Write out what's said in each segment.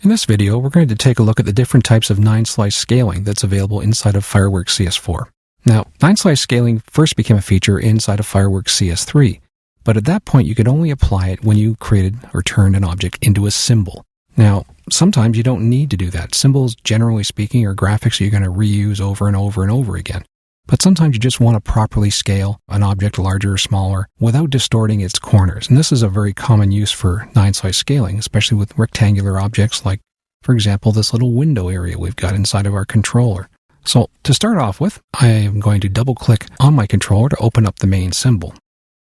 In this video, we're going to take a look at the different types of 9-slice scaling that's available inside of Fireworks CS4. Now, 9-slice scaling first became a feature inside of Fireworks CS3, but at that point you could only apply it when you created or turned an object into a symbol. Now, sometimes you don't need to do that. Symbols, generally speaking, are graphics you're going to reuse over and over and over again. But sometimes you just want to properly scale an object larger or smaller without distorting its corners. And this is a very common use for 9-slice scaling, especially with rectangular objects like, for example, this little window area we've got inside of our controller. So to start off with, I am going to double-click on my controller to open up the main symbol.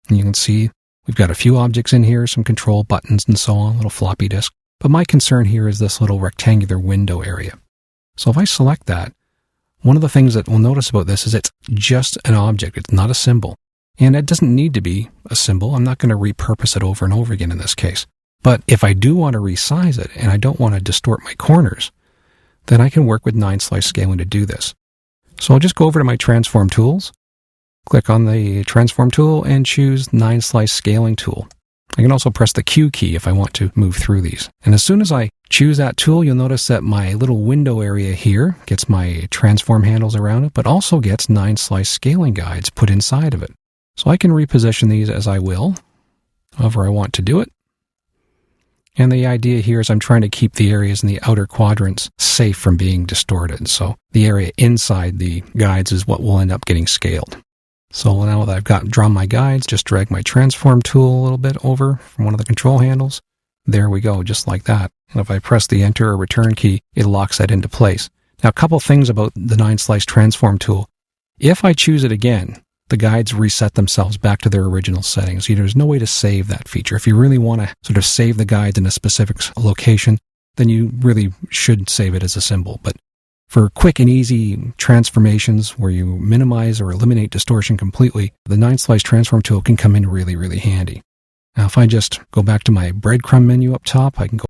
And you can see we've got a few objects in here, some control buttons and so on, a little floppy disk. But my concern here is this little rectangular window area. So if I select that, one of the things that we'll notice about this is it's just an object. It's not a symbol. And it doesn't need to be a symbol. I'm not going to repurpose it over and over again in this case. But if I do want to resize it and I don't want to distort my corners, then I can work with 9-slice scaling to do this. So I'll just go over to my transform tools, click on the transform tool and choose 9-slice scaling tool. I can also press the Q key if I want to move through these. And as soon as I choose that tool, you'll notice that my little window area here gets my transform handles around it, but also gets 9-slice scaling guides put inside of it. So I can reposition these as I will, however I want to do it. And the idea here is I'm trying to keep the areas in the outer quadrants safe from being distorted. So the area inside the guides is what will end up getting scaled. So now that I've drawn my guides, just drag my transform tool a little bit over from one of the control handles. There we go, just like that. And if I press the enter or return key, it locks that into place. Now, a couple things about the 9-slice transform tool. If I choose it again, the guides reset themselves back to their original settings. There's no way to save that feature. If you really want to sort of save the guides in a specific location, then you really should save it as a symbol. But for quick and easy transformations where you minimize or eliminate distortion completely, the 9-slice transform tool can come in really, really handy. Now, if I just go back to my breadcrumb menu up top, I can go